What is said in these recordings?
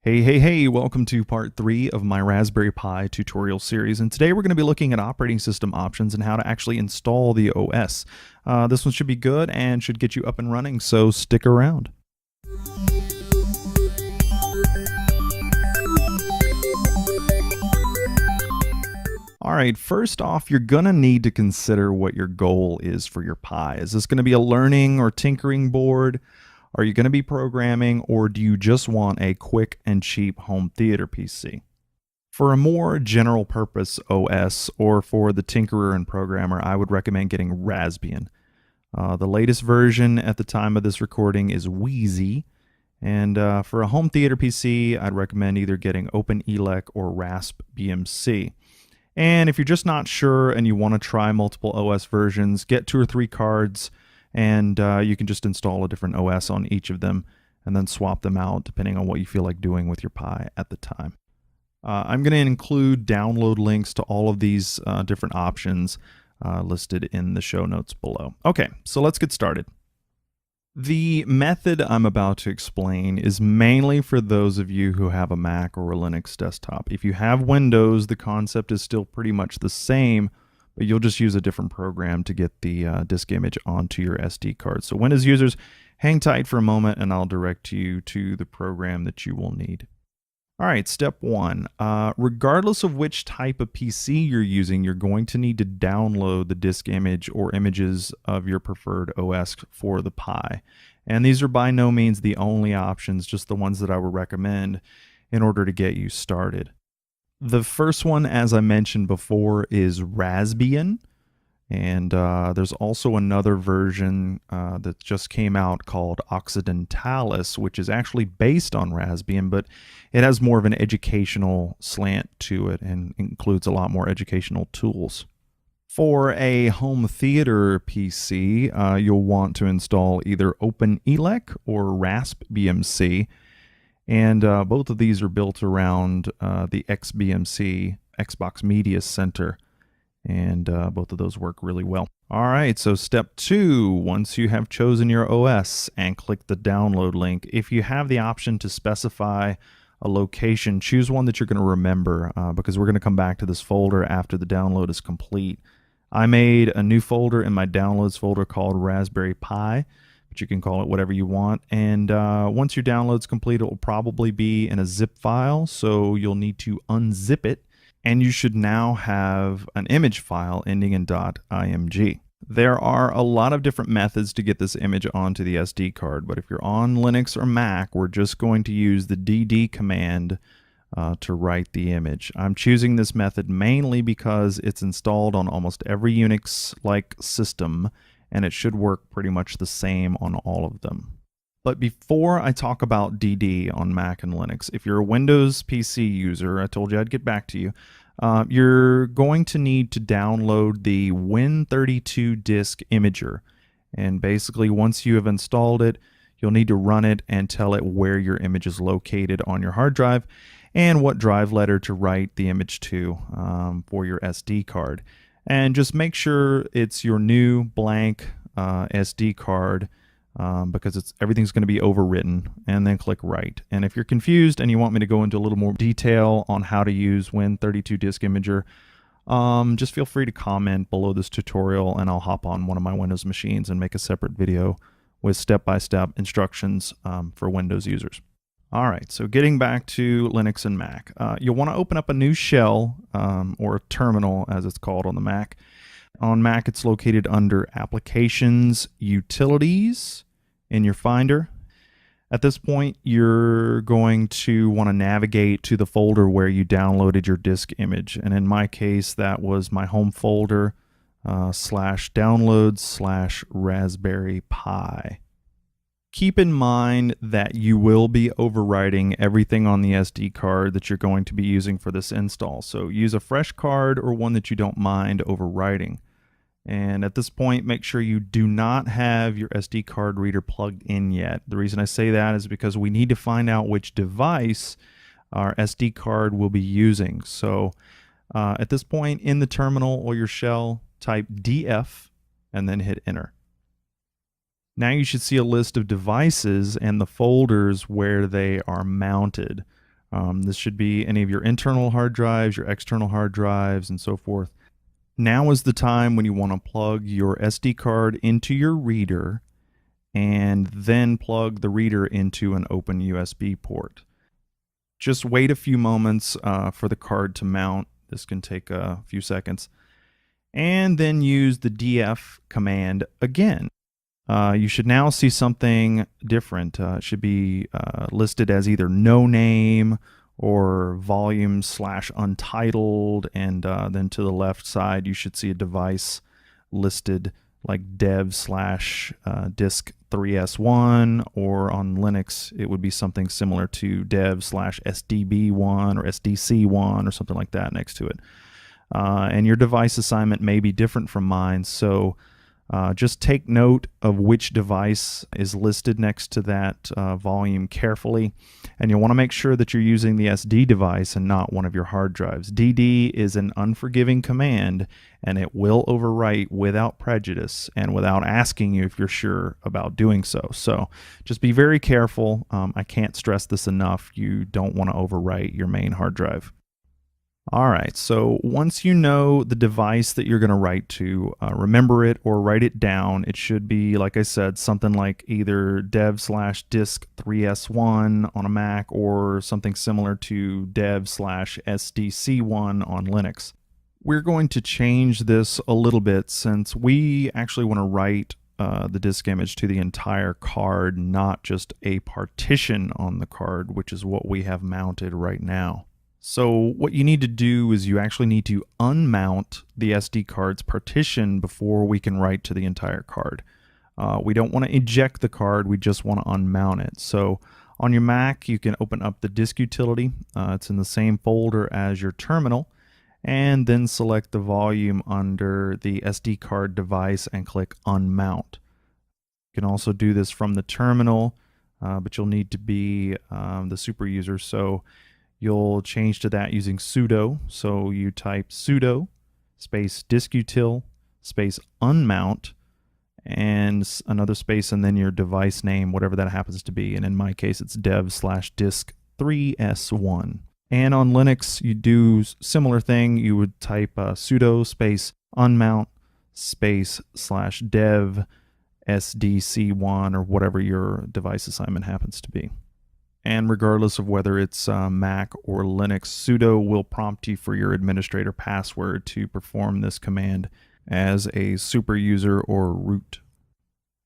Hey, welcome to part 3 of my Raspberry Pi tutorial series, and today we're going to be looking at operating system options and how to actually install the OS. This one should be good and should get you up and running, so stick around. Alright, first off, you're going to need to consider what your goal is for your Pi. Is this going to be a learning or tinkering board? Are you going to be programming, or do you just want a quick and cheap home theater PC? For a more general purpose OS, or for the tinkerer and programmer, I would recommend getting Raspbian. The latest version at the time of this recording is Wheezy, and for a home theater PC, I'd recommend either getting OpenELEC or RaspBMC. And if you're just not sure and you want to try multiple OS versions, get 2 or 3 cards, and you can just install a different OS on each of them and then swap them out depending on what you feel like doing with your Pi at the time. I'm going to include download links to all of these different options listed in the show notes below. Okay, so let's get started. The method I'm about to explain is mainly for those of you who have a Mac or a Linux desktop. If you have Windows, the concept is still pretty much the same, but you'll just use a different program to get the disk image onto your SD card. So Windows users, hang tight for a moment and I'll direct you to the program that you will need. All right, step 1. Regardless of which type of PC you're using, you're going to need to download the disk image or images of your preferred OS for the Pi. And these are by no means the only options, just the ones that I would recommend in order to get you started. The first one, as I mentioned before, is Raspbian. And there's also another version that just came out called Occidentalis, which is actually based on Raspbian, but it has more of an educational slant to it and includes a lot more educational tools. For a home theater PC, you'll want to install either OpenELEC or RaspBMC, and both of these are built around the XBMC, Xbox Media Center. And both of those work really well. All right, so step 2, once you have chosen your OS and click the download link, if you have the option to specify a location, choose one that you're going to remember because we're going to come back to this folder after the download is complete. I made a new folder in my downloads folder called Raspberry Pi, but you can call it whatever you want. And once your download's complete, it will probably be in a zip file, so you'll need to unzip it. And you should now have an image file ending in .img. There are a lot of different methods to get this image onto the SD card, but if you're on Linux or Mac, we're just going to use the dd command to write the image. I'm choosing this method mainly because it's installed on almost every Unix-like system, and it should work pretty much the same on all of them. But before I talk about DD on Mac and Linux, if you're a Windows PC user, I told you I'd get back to you, you're going to need to download the Win32 Disk Imager. And basically, once you have installed it, you'll need to run it and tell it where your image is located on your hard drive and what drive letter to write the image to for your SD card. And just make sure it's your new blank SD card, because everything's going to be overwritten, and then click write. And if you're confused and you want me to go into a little more detail on how to use Win32 Disk Imager, just feel free to comment below this tutorial and I'll hop on one of my Windows machines and make a separate video with step-by-step instructions for Windows users. All right, so getting back to Linux and Mac, you'll want to open up a new shell, or a terminal as it's called on the Mac. On Mac, it's located under Applications, Utilities in your Finder. At this point, you're going to want to navigate to the folder where you downloaded your disk image. And in my case, that was my home folder /downloads/Raspberry Pi. Keep in mind that you will be overwriting everything on the SD card that you're going to be using for this install. So use a fresh card or one that you don't mind overwriting. And at this point, make sure you do not have your SD card reader plugged in yet. The reason I say that is because we need to find out which device our SD card will be using. So at this point in the terminal or your shell, type df and then hit enter. Now you should see a list of devices and the folders where they are mounted. This should be any of your internal hard drives, your external hard drives, and so forth. Now is the time when you want to plug your SD card into your reader and then plug the reader into an open USB port. Just wait a few moments for the card to mount. This can take a few seconds. And then use the df command again. You should now see something different. It should be listed as either no name or volume/untitled, and then to the left side you should see a device listed like dev/disk3s1, or on Linux it would be something similar to dev/sdb1 or sdc1 or something like that next to it. And your device assignment may be different from mine, so just take note of which device is listed next to that volume carefully, and you'll want to make sure that you're using the SD device and not one of your hard drives. DD is an unforgiving command, and it will overwrite without prejudice and without asking you if you're sure about doing so. So just be very careful. I can't stress this enough. You don't want to overwrite your main hard drive. All right, so once you know the device that you're going to write to, remember it or write it down. It should be, like I said, something like either dev/disk3s1 on a Mac or something similar to dev/sdc1 on Linux. We're going to change this a little bit since we actually want to write the disk image to the entire card, not just a partition on the card, which is what we have mounted right now. So what you need to do is you actually need to unmount the SD card's partition before we can write to the entire card. We don't want to eject the card, we just want to unmount it. So on your Mac, you can open up the disk utility. It's in the same folder as your terminal, and then select the volume under the SD card device and click unmount. You can also do this from the terminal, but you'll need to be the super user. So you'll change to that using sudo. So you type sudo space diskutil space unmount and another space and then your device name, whatever that happens to be. And in my case, it's dev/disk3s1. And on Linux, you do similar thing. You would type sudo space unmount space /dev sdc1 or whatever your device assignment happens to be. And regardless of whether it's Mac or Linux, sudo will prompt you for your administrator password to perform this command as a super user or root.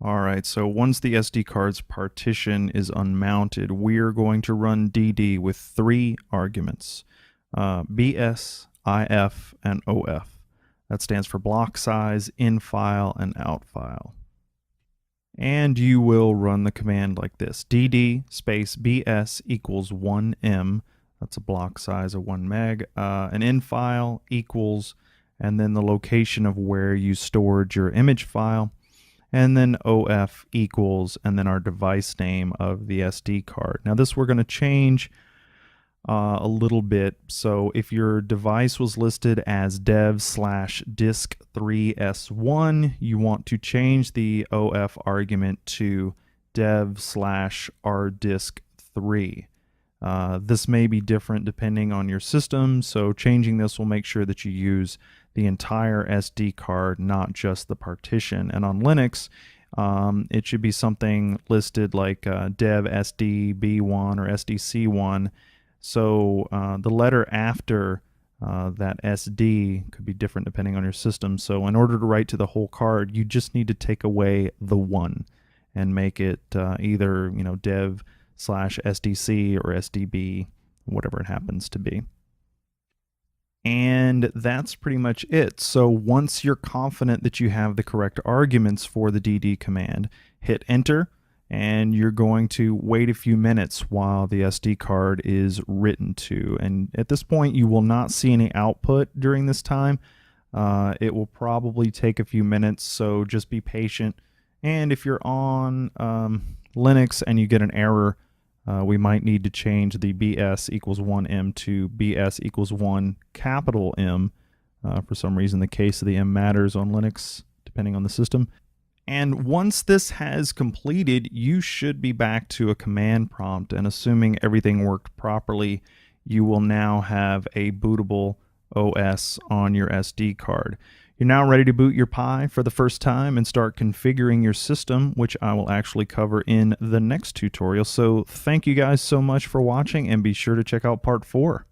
Alright, so once the SD card's partition is unmounted, we're going to run DD with 3 arguments, BS, IF, and OF. That stands for block size, in file, and out file. And you will run the command like this: dd space bs equals 1m, that's a block size of 1 meg, an in file equals, and then the location of where you stored your image file, and then OF equals, and then our device name of the SD card. Now this we're going to change a little bit. So if your device was listed as dev/disk3s1, you want to change the OF argument to dev/rdisk3. This may be different depending on your system, so changing this will make sure that you use the entire SD card, not just the partition. And on Linux, it should be something listed like dev/sdb1 or sdc1. So the letter after that SD could be different depending on your system. So in order to write to the whole card, you just need to take away the 1 and make it either dev/sdc or sdb, whatever it happens to be. And that's pretty much it. So once you're confident that you have the correct arguments for the DD command, hit enter, and you're going to wait a few minutes while the SD card is written to. And at this point, you will not see any output during this time. It will probably take a few minutes, so just be patient. And if you're on Linux and you get an error, we might need to change the BS equals 1M to BS equals 1 capital M. For some reason, the case of the M matters on Linux, depending on the system. And once this has completed, you should be back to a command prompt, and assuming everything worked properly, you will now have a bootable OS on your SD card. You're now ready to boot your Pi for the first time and start configuring your system, which I will actually cover in the next tutorial. So thank you guys so much for watching, and be sure to check out part 4.